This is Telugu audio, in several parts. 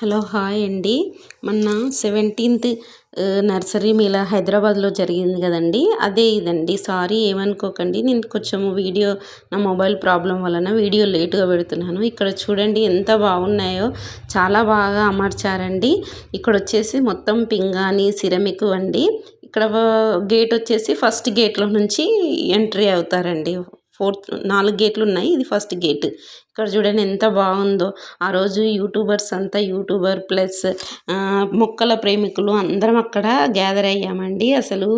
హలో హాయ్ అండి. మొన్న 17th నర్సరీ మేళా హైదరాబాద్లో జరిగింది కదండి. అదే ఇదండి. సారీ ఏమనుకోకండి, నేను కొంచెం వీడియో నా మొబైల్ ప్రాబ్లం వలన వీడియో లేటుగా పెడుతున్నాను. ఇక్కడ చూడండి ఎంత బాగున్నాయో, చాలా బాగా అమర్చారండి. ఇక్కడ వచ్చేసి మొత్తం పింగాణి సిరమిక్ అండి. ఇక్కడ గేట్ వచ్చేసి ఫస్ట్ గేట్లో నుంచి ఎంట్రీ అవుతారండి. 4 గేట్లు ఉన్నాయి, ఇది ఫస్ట్ గేట్. ఇక్కడ చూడండి ఎంత బాగుందో. ఆ రోజు యూట్యూబర్స్ అంతా, యూట్యూబర్ ప్లస్ మొక్కల ప్రేమికులు అందరం అక్కడ గ్యాదర్ అయ్యామండి. అసలు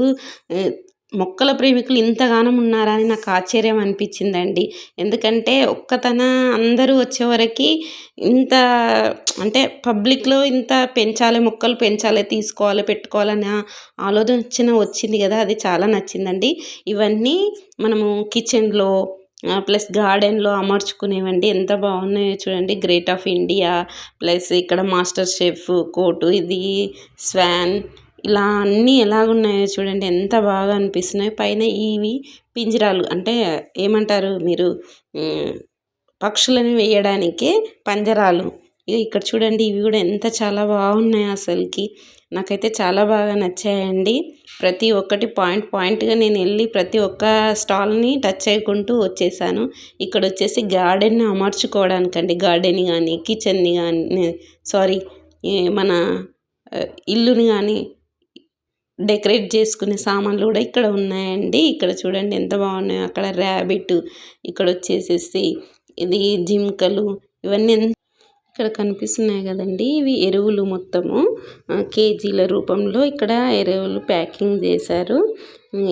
మొక్కల ప్రేమికులు ఇంతగానం ఉన్నారా అని నాకు ఆశ్చర్యం అనిపించిందండి. ఎందుకంటే అందరూ వచ్చేవరకు ఇంత అంటే పబ్లిక్లో ఇంత పెంచాలి, మొక్కలు పెంచాలి, తీసుకోవాలి, పెట్టుకోవాలనే ఆలోచన వచ్చింది కదా, అది చాలా నచ్చిందండి. ఇవన్నీ మనము కిచెన్లో ప్లస్ గార్డెన్లో అమర్చుకునేవండి. ఎంత బాగున్నాయో చూడండి. గ్రేట్ ఆఫ్ ఇండియా ప్లస్ ఇక్కడ మాస్టర్ షెఫ్ కోటు, ఇది స్వాన్, ఇలా అన్నీ ఎలాగున్నాయో చూడండి. ఎంత బాగా అనిపిస్తున్నాయి. పైన ఇవి పింజరాలు అంటే ఏమంటారు మీరు, పక్షులను వేయడానికి పంజరాలు. ఇక్కడ చూడండి, ఇవి కూడా ఎంత చాలా బాగున్నాయి. అసలుకి నాకైతే చాలా బాగా నచ్చాయండి. ప్రతి ఒక్కటి పాయింట్గా నేను వెళ్ళి ప్రతి ఒక్క స్టాల్ని టచ్ చేయకుంటూ వచ్చేసాను. ఇక్కడ వచ్చేసి గార్డెన్ అమర్చుకోవడానికండి. గార్డెన్ కానీ కిచెన్ని కానీ మన ఇల్లుని కానీ డెకరేట్ చేసుకునే సామాన్లు కూడా ఇక్కడ ఉన్నాయండి. ఇక్కడ చూడండి ఎంత బాగున్నాయో. అక్కడ ర్యాబిట్, ఇక్కడ వచ్చేసేసి ఇది జింకలు, ఇవన్నీ ఇక్కడ కనిపిస్తున్నాయి కదండి. ఇవి ఎరువులు మొత్తము కేజీల రూపంలో ఇక్కడ ఎరువులు ప్యాకింగ్ చేశారు.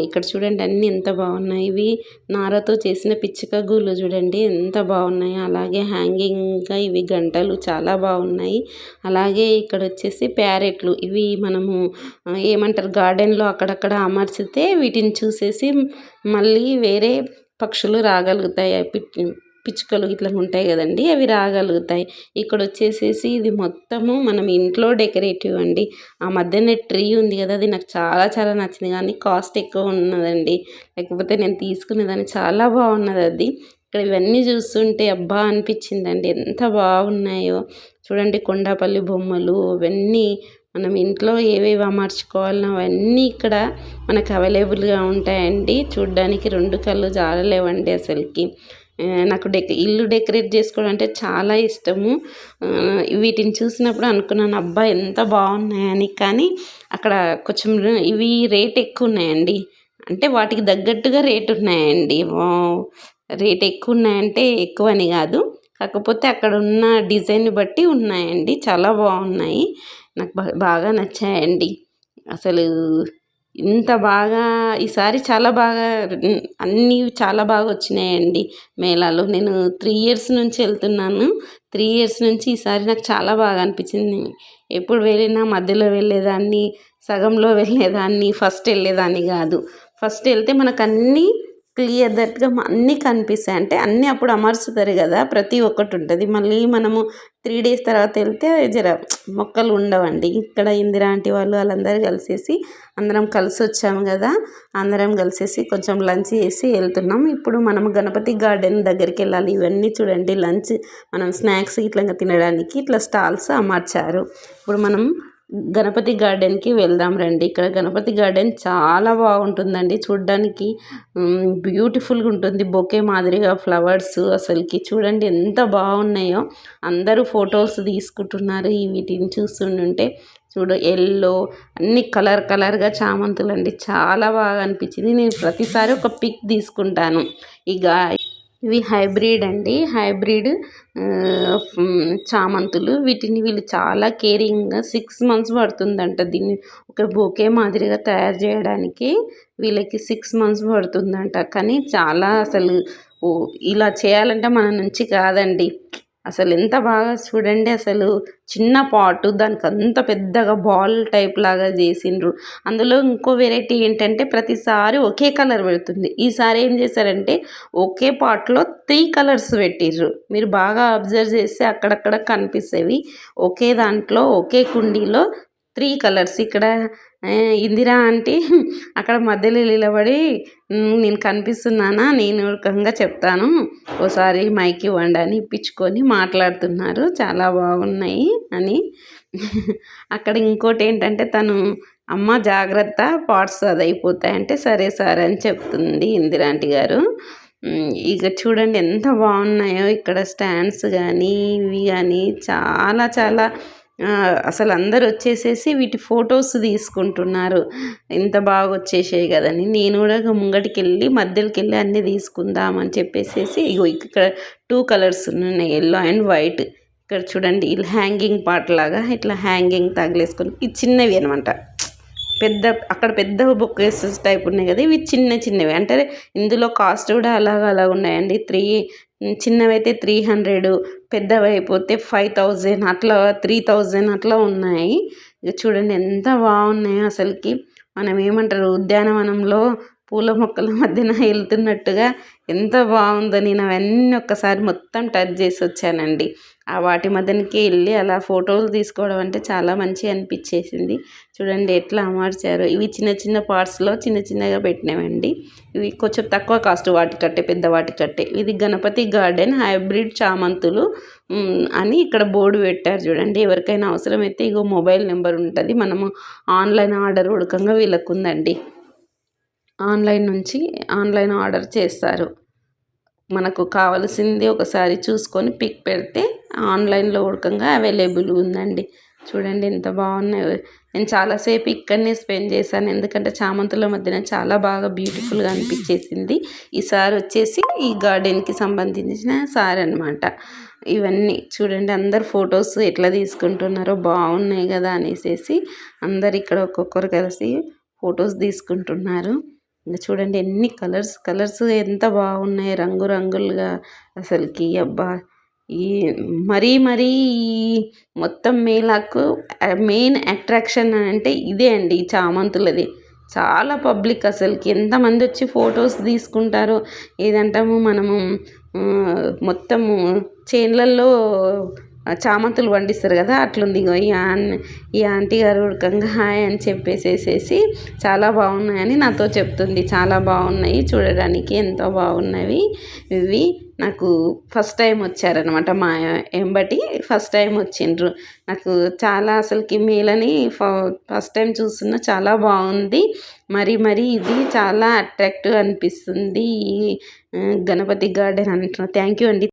ఇక్కడ చూడండి అన్నీ ఎంత బాగున్నాయి. ఇవి నారతో చేసిన పిచ్చుక గూళ్ళు చూడండి ఎంత బాగున్నాయి. అలాగే హ్యాంగింగ్గా ఇవి గంటలు చాలా బాగున్నాయి. అలాగే ఇక్కడ వచ్చేసి ప్యారెట్లు, ఇవి మనము ఏమంటారు గార్డెన్లో అక్కడక్కడ అమర్చితే వీటిని చూసేసి మళ్ళీ వేరే పక్షులు రాగలుగుతాయి. పిచ్చుకలు ఇట్లా ఉంటాయి కదండి, అవి రాగలుగుతాయి. ఇక్కడ వచ్చేసేసి ఇది మొత్తము మనం ఇంట్లో డెకరేటివ్ అండి. ఆ మధ్యనే ట్రీ ఉంది కదా, అది నాకు చాలా చాలా నచ్చింది, కానీ కాస్ట్ ఎక్కువ ఉన్నదండి. లేకపోతే నేను తీసుకునేదాన్ని. చాలా బాగున్నది అది. ఇక్కడ ఇవన్నీ చూస్తుంటే అబ్బా అనిపించిందండి. ఎంత బాగున్నాయో చూడండి. కొండాపల్లి బొమ్మలు, అవన్నీ మనం ఇంట్లో ఏవేవి అమర్చుకోవాలన్నా అవన్నీ ఇక్కడ మనకు అవైలబుల్గా ఉంటాయండి. చూడ్డానికి 2 కళ్ళు జాలలేవండి అసలుకి. నాకు ఇల్లు డెకరేట్ చేసుకోవడం అంటే చాలా ఇష్టము. వీటిని చూసినప్పుడు అనుకున్నాను అబ్బా ఎంత బాగున్నాయని. కానీ అక్కడ కొంచెం ఇవి రేట్ ఎక్కువ ఉన్నాయండి. అంటే వాటికి తగ్గట్టుగా రేట్ ఉన్నాయండి. రేట్ ఎక్కువ ఉన్నాయంటే ఎక్కువని కాదు, కాకపోతే అక్కడ ఉన్న డిజైన్ బట్టి ఉన్నాయండి. చాలా బాగున్నాయి, నాకు బాగా నచ్చాయండి. అసలు ఇంత బాగా ఈసారి చాలా బాగా అన్నీ చాలా బాగా వచ్చినాయండి మేళాలో. నేను 3 ఇయర్స్ నుంచి వెళ్తున్నాను. 3 ఇయర్స్ నుంచి ఈసారి నాకు చాలా బాగా అనిపించింది. ఎప్పుడు వెళ్ళినా మధ్యలో వెళ్ళేదాన్ని, సగంలో వెళ్ళేదాన్ని, ఫస్ట్ వెళ్ళేదాన్ని కాదు. ఫస్ట్ వెళ్తే మనకు అన్నీ క్లియర్గా అన్నీ కనిపిస్తాయి. అంటే అన్నీ అప్పుడు అమర్చుతారు కదా, ప్రతి ఒక్కటి ఉంటుంది. మళ్ళీ మనము 3 డేస్ తర్వాత వెళ్తే మొక్కలు ఉండవండి. ఇక్కడ ఇందిరా ఆంటీ వాళ్ళందరూ కలిసేసి అందరం కలిసి వచ్చాము కదా, అందరం కలిసేసి కొంచెం లంచ్ చేసి వెళ్తున్నాం. ఇప్పుడు మనం గణపతి గార్డెన్ దగ్గరికి వెళ్ళాలి. ఇవన్నీ చూడండి లంచ్, మనం స్నాక్స్ ఇట్లా తినడానికి ఇట్లా స్టాల్స్ అమర్చారు. ఇప్పుడు మనం గణపతి గార్డెన్కి వెళ్దాం రండి. ఇక్కడ గణపతి గార్డెన్ చాలా బాగుంటుందండి చూడ్డానికి. బ్యూటిఫుల్గా ఉంటుంది, బొకే మాదిరిగా ఫ్లవర్స్. అసలుకి చూడండి ఎంత బాగున్నాయో. అందరూ ఫొటోస్ తీసుకుంటున్నారు వీటిని చూస్తుంటే. ఎల్లో అన్ని కలర్గా చామంతులండి. చాలా బాగా అనిపించింది. నేను ప్రతిసారి ఒక పిక్ తీసుకుంటాను. ఇవి హైబ్రిడ్ అండి, హైబ్రిడ్ చామంతులు. వీళ్ళు చాలా కేరింగ్గా 6 మంత్స్ పడుతుందంట దీన్ని ఒక బొకే మాదిరిగా తయారు చేయడానికి. వీళ్ళకి 6 మంత్స్ పడుతుందంట. కానీ చాలా అసలు ఇలా చేయాలంటే మన నుంచి కాదండి. అసలు ఎంత బాగా చూడండి. అసలు చిన్న పాటు దానికి అంత పెద్దగా బాల్ టైప్ లాగా చేసిండ్రు. అందులో ఇంకో వెరైటీ ఏంటంటే ప్రతిసారి ఒకే కలర్ పెడుతుంది. ఈసారి ఏం చేశారంటే ఒకే పాట్లో 3 కలర్స్ పెట్టిర్రు. మీరు బాగా అబ్జర్వ్ చేస్తే అక్కడక్కడ కనిపిస్తేవి ఒకే దాంట్లో ఒకే కుండీలో 3 కలర్స్ ఇక్కడ ఇందిరా ఆంటీ అక్కడ మధ్యలో నిలబడి నేను కనిపిస్తున్నానా నేను రకంగా చెప్తాను ఓసారి మైక్ ఇవ్వండి అని ఇప్పించుకొని మాట్లాడుతున్నారు చాలా బాగున్నాయి అని. అక్కడ ఇంకోటి ఏంటంటే తను అమ్మ జాగ్రత్త పార్ట్స్ అదైపోతాయి అంటే సరే సార్ అని చెప్తుంది ఇందిరా ఆంటీ గారు. ఇక చూడండి ఎంత బాగున్నాయో ఇక్కడ స్టాండ్స్ కానీ ఇవి కానీ చాలా చాలా అసలు అందరు వచ్చేసేసి వీటి ఫొటోస్ తీసుకుంటున్నారు. ఇంత బాగా వచ్చేసాయి కదని నేను కూడా ముంగటికి వెళ్ళి మధ్యలోకి వెళ్ళి అన్నీ తీసుకుందామని చెప్పేసేసి ఇగో ఇక్కడ 2 కలర్స్ ఉన్నాయి, ఎల్లో అండ్ వైట్. ఇక్కడ చూడండి ఇలా హ్యాంగింగ్ పార్ట్ లాగా ఇట్లా హ్యాంగింగ్ తగిలేసుకొని ఇది చిన్నవి అనమాట. పెద్ద అక్కడ పెద్ద బొకేసెస్ టైప్ ఉన్నాయి కదా, ఇవి చిన్న చిన్నవి అంటే ఇందులో కాస్ట్ కూడా అలాగ ఉన్నాయండి. చిన్నవి అయితే 300, పెద్దవి అయిపోతే 5000 అట్లా 3000 అట్లా ఉన్నాయి. ఇక చూడండి ఎంత బాగున్నాయో అసలుకి. మనం ఏమంటారు ఉద్యానవనంలో పూల మొక్కల మధ్యన వెళ్తున్నట్టుగా ఎంత బాగుందో. నేను అవన్నీ ఒక్కసారి మొత్తం టచ్ చేసి వచ్చానండి. ఆ వాటి మధ్యనకి వెళ్ళి అలా ఫోటోలు తీసుకోవడం అంటే చాలా మంచిగా అనిపించేసింది. చూడండి ఎట్లా అమర్చారు. ఇవి చిన్న చిన్న పార్ట్స్లో చిన్న చిన్నగా పెట్టినవండి. ఇవి కొంచెం తక్కువ కాస్ట్ వాటికంటే పెద్ద వాటికంటే. ఇది గణపతి గార్డెన్ హైబ్రిడ్ చామంతులు అని ఇక్కడ బోర్డు పెట్టారు చూడండి. ఎవరికైనా అవసరమైతే ఇగో మొబైల్ నెంబర్ ఉంటుంది. మనము ఆన్లైన్ ఆర్డర్ ఉడకంగా వీళ్ళకు ఉందండి. ఆన్లైన్ ఆర్డర్ చేస్తారు. మనకు కావలసింది ఒకసారి చూసుకొని పిక్ పెడితే ఆన్లైన్లో ఉడకంగా అవైలబుల్ ఉందండి. చూడండి ఎంత బాగున్నాయో. నేను చాలాసేపు ఇక్కడనే స్పెండ్ చేశాను, ఎందుకంటే చామంతుల మధ్యన చాలా బాగా బ్యూటిఫుల్గా అనిపించేసింది. ఈ సార్ వచ్చేసి ఈ గార్డెన్కి సంబంధించిన సార్ అనమాట. ఇవన్నీ చూడండి అందరు ఫొటోస్ ఎట్లా తీసుకుంటున్నారో బాగున్నాయి కదా అనేసి అందరు ఇక్కడ ఒక్కొక్కరు కలిసి ఫొటోస్ తీసుకుంటున్నారు. ఇంకా చూడండి ఎన్ని కలర్స్ ఎంత బాగున్నాయి రంగులుగా అసలుకి. అబ్బా ఈ మరీ మొత్తం మేళాకు మెయిన్ అట్రాక్షన్ అంటే ఇదే అండి, ఈ చామంతులది. చాలా పబ్లిక్ అసలుకి ఎంతమంది వచ్చి ఫొటోస్ తీసుకుంటారో. ఏదంటాము మనము మొత్తము చేన్లల్లో చామంతులు పండిస్తారు కదా, అట్లుంది. ఇగో ఈ ఆంటీ గారు ఉడకంగా హాయ్ అని చెప్పేసేసి చాలా బాగున్నాయని నాతో చెప్తుంది. చాలా బాగున్నాయి చూడడానికి, ఎంతో బాగున్నవి ఇవి. నాకు ఫస్ట్ టైం వచ్చారనమాట మా ఎంబటి, ఫస్ట్ టైం వచ్చిండ్రు. నాకు చాలా అసలుకి మేలని ఫస్ట్ టైం చూస్తున్నా, చాలా బాగుంది. మరి ఇది చాలా అట్రాక్టివ్ అనిపిస్తుంది ఈ గణపతి గార్డెన్ అంటున్నా. థ్యాంక్ యూ అండి.